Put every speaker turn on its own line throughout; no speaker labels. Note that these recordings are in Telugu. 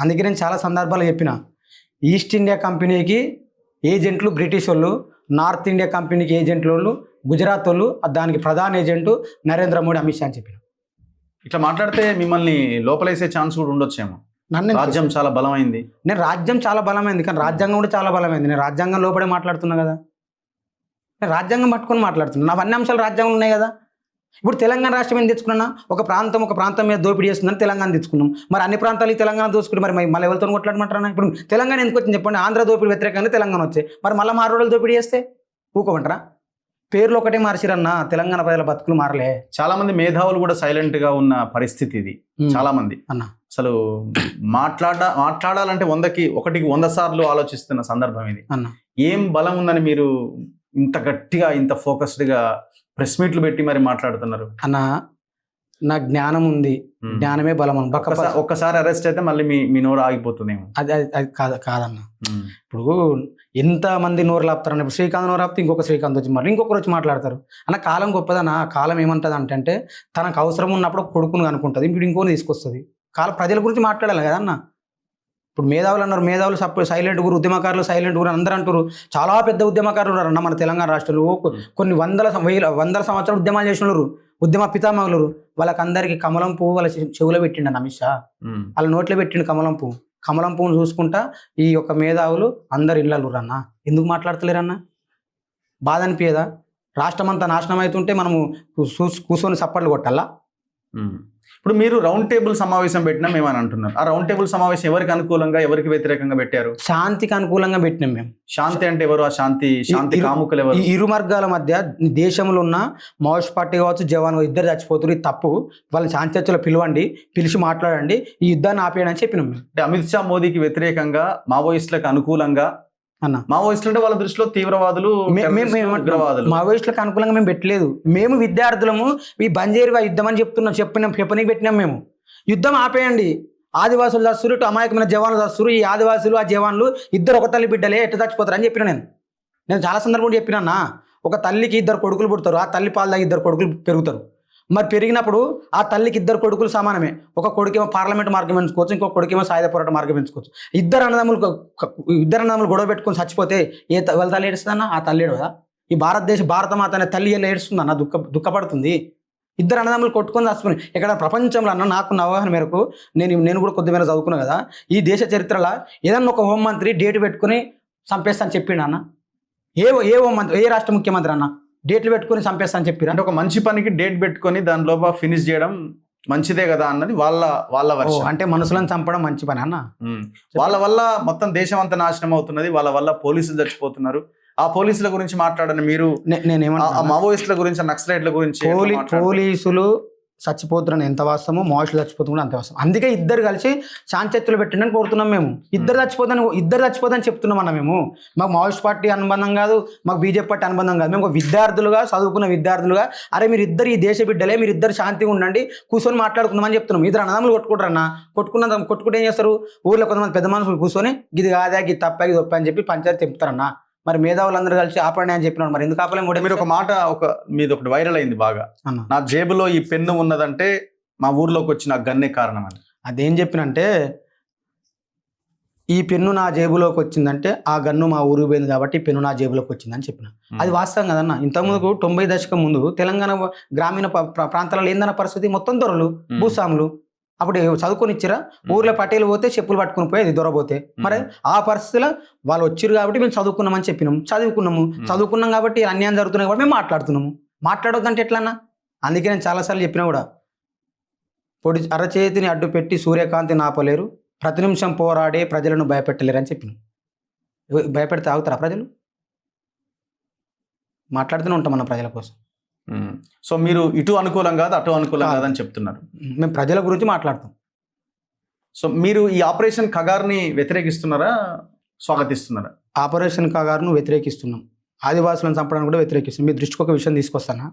అందుకే నేను చాలా సందర్భాలు చెప్పిన, ఈస్ట్ ఇండియా కంపెనీకి ఏజెంట్లు బ్రిటిష్ వాళ్ళు, నార్త్ ఇండియా కంపెనీకి ఏజెంట్లు వాళ్ళు గుజరాత్ వాళ్ళు, దానికి ప్రధాన ఏజెంటు నరేంద్ర మోడీ, అమిత్ షా అని చెప్పిన.
ఇట్లా మాట్లాడితే మిమ్మల్ని లోపలేసే ఛాన్స్ కూడా ఉండొచ్చేమో.
నన్ను
రాజ్యం చాలా బలమైంది.
నేను రాజ్యం చాలా బలమైంది, కానీ రాజ్యాంగం కూడా చాలా బలమైంది. నేను రాజ్యాంగం లోపడే మాట్లాడుతున్నా కదా, నేను రాజ్యాంగం పట్టుకొని మాట్లాడుతున్నా. నా అన్ని అంశాలు రాజ్యాంగం ఉన్నాయి కదా. ఇప్పుడు తెలంగాణ రాష్ట్రం ఏం తెచ్చుకున్నా, ఒక ప్రాంతం మీద దోపిడీ చేస్తుందని తెలంగాణ తెచ్చుకున్నాం. మరి అన్ని ప్రాంతాలు తెలంగాణ దోచుకుంటే మరి మళ్ళీ ఎవరితో కొట్లాడమంటారా? ఇప్పుడు తెలంగాణ ఎందుకు వచ్చింది చెప్పండి? ఆంధ్ర దోపిడీ వ్యతిరేకంగా తెలంగాణ వచ్చాయి, మరి మళ్ళీ మారోడలు దోపిడీ చేస్తే ఊకోమంటారా? పేర్లు ఒకటే మార్చిరన్నా, తెలంగాణ ప్రజల బతుకులు మారలే.
చాలా మంది మేధావులు కూడా సైలెంట్ గా ఉన్న పరిస్థితి ఇది. చాలా మంది
అన్న
అసలు మాట్లాడాలంటే 100 సార్లు ఆలోచిస్తున్న సందర్భం ఇది.
అన్న
ఏం బలం ఉందని మీరు ఇంత గట్టిగా, ఇంత ఫోకస్డ్ గా ప్రెస్ మీట్లు పెట్టి మరి మాట్లాడుతున్నారు?
అన్న, నా జ్ఞానం ఉంది, జ్ఞానమే బలం అన్న.
ఒక్కసారి అరెస్ట్ అయితే మళ్ళీ మీ నోరు ఆగిపోతుందేమో.
అది అది కాదన్న. ఇప్పుడు ఎంతమంది నోరు లాపుతారన్న, ఇప్పుడు శ్రీకాంత్ నోరు ఆపితే ఇంకొక శ్రీకాంత్ వచ్చి మరి ఇంకొకరు వచ్చి మాట్లాడతారు అన్న. కాలం గొప్పదన్న. కాలం ఏమంటుంది అంటే తనకు అవసరం ఉన్నప్పుడు కొడుకును అనుకుంటుంది, ఇప్పుడు ఇంకోని తీసుకొస్తుంది. ప్రజల గురించి మాట్లాడాలి కదన్న. ఇప్పుడు మేధావులు అన్నారు, మేధావులు సైలెంట్ గురు, ఉద్యమకారులు సైలెంట్ గురు అందరూ అంటారు. చాలా పెద్ద ఉద్యమకారులు ఉన్నారన్న మన తెలంగాణ రాష్ట్రంలో. కొన్ని వందల సంవత్సరాలు ఉద్యమాలు చేసిన వాళ్ళు, ఉద్యమ పితామహులు. వాళ్ళకందరికీ కమలం పువ్వు వాళ్ళ చెవులో పెట్టిండు అన్న అమిత్ షా. వాళ్ళ నోట్లో పెట్టిండు కమలం పువ్వు. కమలం పువ్వును చూసుకుంటా ఈ యొక్క మేధావులు అందరు ఇళ్ళలు అన్న. ఎందుకు మాట్లాడతలేరన్న? బాధ అనిపించదా? రాష్ట్రం అంతా నాశనం అవుతుంటే మనము కూర్చొని సప్పట్లు కొట్టాలా?
ఇప్పుడు మీరు రౌండ్ టేబుల్ సమావేశం పెట్టినా మేమని అంటున్నారు. ఆ రౌండ్ టేబుల్ సమావేశం ఎవరికి అనుకూలంగా, ఎవరికి వ్యతిరేకంగా పెట్టారు?
శాంతికి అనుకూలంగా పెట్టినాం మేము.
శాంతి అంటే ఎవరు? ఆ శాంతి కాముకలు ఎవరు?
ఇరు వర్గాల మధ్య దేశంలో ఉన్న మావోయిస్ట్ పార్టీ కావచ్చు, జవాన్ ఇద్దరు చచ్చిపోతున్నారు, ఇది తప్పు, వాళ్ళని శాంతి చర్చలో పిలవండి, పిలిచి మాట్లాడండి, ఈ యుద్ధాన్ని ఆపేయడం అని చెప్పినాం మేము.
అంటే అమిత్ షా మోదీకి వ్యతిరేకంగా, మావోయిస్టులకు అనుకూలంగా
అన్న.
మావోయిస్టులు అంటే వాళ్ళ దృష్టిలో తీవ్రవాదులు,
మావోయిస్టులకు అనుకూలంగా మేము పెట్టలేదు. మేము విద్యార్థులము ఈ బంజేరువా యుద్ధం అని చెప్పనీకి పెట్టినాం మేము. యుద్ధం ఆపేయండి, ఆదివాసులు చస్తురు, ఇటు అమాయకమైన జవాన్లు చస్తురు, ఈ ఆదివాసులు ఆ జవాన్లు ఇద్దరు ఒక తల్లి బిడ్డలే, ఎట్లా చచ్చిపోతారు అని చెప్పిన నేను చాలా సందర్భంలో చెప్పినా. ఒక తల్లికి 2 కొడుకులు పుడతారు, ఆ తల్లి పాలు తాగి 2 కొడుకులు పెరుగుతారు. మరి పెరిగినప్పుడు ఆ తల్లికి 2 కొడుకులు సమానమే. ఒక కొడుకేమో పార్లమెంట్ మార్గం ఎంచుకోవచ్చు, ఇంకొక కొడుకేమో సాయుధ పోరాట మార్గం ఎంచుకోవచ్చు. ఇద్దరు అన్నదమ్ములు గొడవ పెట్టుకొని చచ్చిపోతే వాళ్ళ తల్లి ఏడుస్తుందన్న? ఆ తల్లి ఏడవదా? ఈ భారతమాత అనే తల్లి ఎలా ఏడుస్తుందన్న? దుఃఖపడుతుంది. ఇద్దరు అన్నదమ్ములు కొట్టుకొని చచ్చిపోయి ఇక్కడ ప్రపంచంలో అన్న నాకు అవగాహన మేరకు నేను కూడా కొద్దిమేర చదువుకున్నా కదా, ఈ దేశ చరిత్రలో ఏదన్నా ఒక హోంమంత్రి డేట్ పెట్టుకుని చంపేస్తాను చెప్పిండు అన్న? ఏ హోంమంత్రి, ఏ రాష్ట్ర ముఖ్యమంత్రి అన్న డేట్లు పెట్టుకుని చంపేస్తా అని చెప్పారు?
అంటే ఒక మంచి పనికి డేట్ పెట్టుకొని దాని లోపల ఫినిష్ చేయడం మంచిదే కదా అన్నది వాళ్ళ వర్షం.
అంటే మనుషులను చంపడం మంచి పని అన్న?
వాళ్ళ వల్ల మొత్తం దేశం అంతా నాశనం అవుతున్నది, వాళ్ళ వల్ల పోలీసులు చచ్చిపోతున్నారు. ఆ పోలీసుల గురించి మాట్లాడని మీరు, నేనేమన్నా మావోయిస్టుల గురించి, నక్సలైట్ల గురించి?
పోలీసులు చచ్చిపోతున్నాను ఎంత వాస్తవమో, మావోయిస్టులు చచ్చిపోతున్నా అంత వాస్తవం. అందుకే ఇద్దరు కలిసి శాంతిచర్చలు పెట్టండి కోరుతున్నాం మేము. ఇద్దరు చచ్చిపోదని చెప్తున్నాం అన్న. మేము మాకు మావోయిస్ట్ పార్టీ అనుబంధం కాదు, మాకు బీజేపీ పార్టీ అనుబంధం కాదు. మేము విద్యార్థులుగా, చదువుకున్న విద్యార్థులుగా, అరే మీరు ఇద్దరు ఈ దేశ బిడ్డలే, మీరు ఇద్దరు శాంతిగా ఉండండి, కూర్చొని మాట్లాడుకుందామని చెప్తున్నాం. ఇద్దరు అన్నదమ్ములు కొట్టుకుంటారన్న. కొట్టుకుంటే ఏం చేస్తారు? ఊర్లో కొంతమంది పెద్ద మనుషులు కూర్చొని ఇది కాదా, ఇది తప్ప, ఇది తప్ప అని చెప్పి పంచాయతీ చెప్తారన్న. మరి మేధావులందరూ కలిసి ఆపండి అని చెప్పినాడు. మరి ఎందుకు ఆపలేం?
మీరు ఒక మాట, మీది ఒకటి వైరల్ అయింది బాగా, నా జేబులో ఈ పెన్ను ఉన్నదంటే మా ఊర్లోకి వచ్చిన గన్నే కారణం అని.
అదేం చెప్పినంటే, ఈ పెన్ను నా జేబులోకి వచ్చిందంటే ఆ గన్ను మా ఊరికి పోయింది కాబట్టి పెన్ను నా జేబులోకి వచ్చిందని చెప్పిన. అది వాస్తవం కదన్న. ఇంతకుముందు 90 దశకం ముందు తెలంగాణ గ్రామీణ ప్రాంతాలలో ఏందన్న పరిస్థితి? మొత్తం దొరలు, భూస్వాములు. అప్పుడు చదువుకొని ఇచ్చిరా? ఊర్లో పట్టేలు పోతే చెప్పులు పట్టుకుని పోయేది దొరపోతే. మరి ఆ పరిస్థితిలో వాళ్ళు వచ్చిరు కాబట్టి మేము చదువుకున్నామని చెప్పినాము. చదువుకున్నాం కాబట్టి అన్యాయం జరుగుతున్నాయి కాబట్టి మేము మాట్లాడుతున్నాము. మాట్లాడొద్దంటే ఎట్లన్నా? అందుకే నేను చాలాసార్లు చెప్పినా కూడా, అరచేతిని అడ్డు పెట్టి సూర్యకాంతిని ఆపలేరు, ప్రతి నిమిషం పోరాడే ప్రజలను భయపెట్టలేరు అని చెప్పిన. భయపెడితే ఆగుతారా ప్రజలు? మాట్లాడుతూనే ఉంటాం మన ప్రజల కోసం.
సో మీరు ఇటు అనుకూలం కాదు, అటు అనుకూలం కాదని చెప్తున్నారు.
మేము ప్రజల గురించి మాట్లాడతాం.
సో మీరు ఈ ఆపరేషన్ కగార్ని వ్యతిరేకిస్తున్నారా, స్వాగతిస్తున్నారా?
ఆపరేషన్ కగార్ను వ్యతిరేకిస్తున్నాం. ఆదివాసులను చంపడానికి కూడా వ్యతిరేకిస్తున్నాం. మీ దృష్టికి ఒక విషయం తీసుకొస్తానా?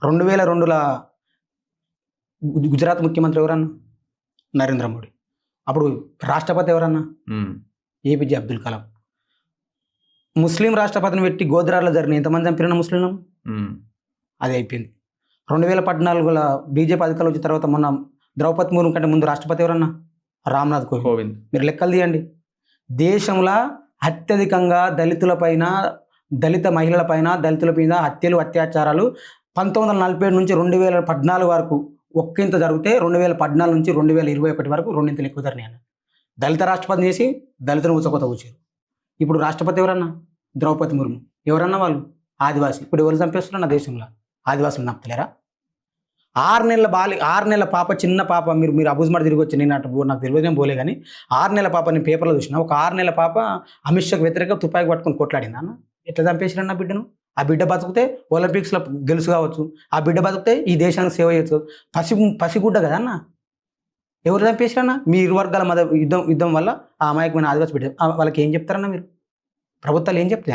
2002లో గుజరాత్ ముఖ్యమంత్రి ఎవరన్నా? నరేంద్ర మోడీ. అప్పుడు రాష్ట్రపతి ఎవరన్నా? ఏపీజే అబ్దుల్ కలాం. ముస్లిం రాష్ట్రపతిని పెట్టి గోద్రాలో జరిగిన ఎంతమంది చంపిన ముస్లింలు? అది అయిపోయింది. 2014లో బీజేపీ అధికారులు వచ్చిన తర్వాత మొన్న ద్రౌపది ముర్ము కంటే ముందు రాష్ట్రపతి ఎవరన్నా? రామ్నాథ్ కోవింద్.
కోవింద్
మీరు లెక్కలు తీయండి. దేశంలో అత్యధికంగా దళితులపైన, దళిత మహిళలపైన, దళితుల మీద హత్యలు, అత్యాచారాలు 1947 నుంచి 2014 వరకు ఒక్కింత జరిగితే 2014 నుంచి 2021 వరకు రెండింతలు ఎక్కువ జరిగినాయి అన్న. దళిత రాష్ట్రపతి చేసి దళితులు ఊచకోత కూర్చారు. ఇప్పుడు రాష్ట్రపతి ఎవరన్నా? ద్రౌపది ముర్ము. ఎవరన్నా వాళ్ళు? ఆదివాసి. ఇప్పుడు ఎవరు చంపేస్తున్నారు నా దేశంలో? ఆదివాసులు నప్పలేరా? 6 నెలల పాప, చిన్న పాప, మీరు అబూజ్మార్ తిరిగి వచ్చి, నేను నాకు తెలియదు, నేను పోలే కానీ 6 నెలల పాప నేను పేపర్లో చూసిన. ఒక 6 నెలల పాప అమిత్ షాకి వ్యతిరేకంగా తుపాకి పట్టుకొని కొట్లాడింది అన్న. ఎట్లా చంపేసిరన్న బిడ్డను? ఆ బిడ్డ బతుకుతే ఒలింపిక్స్లో గెలుసు కావచ్చు, ఆ బిడ్డ బతుకుతే ఈ దేశానికి సేవ చేయొచ్చు. పసిగుడ్డ కదా అన్న. ఎవరు చంపేసిరన్న? మీ ఇరు వర్గాల మధ్య యుద్ధం వల్ల ఆ అమాయకమైన ఆదివాసి బిడ్డ. వాళ్ళకి ఏం చెప్తారన్న మీరు? ప్రభుత్వాలు ఏం చెప్తారు?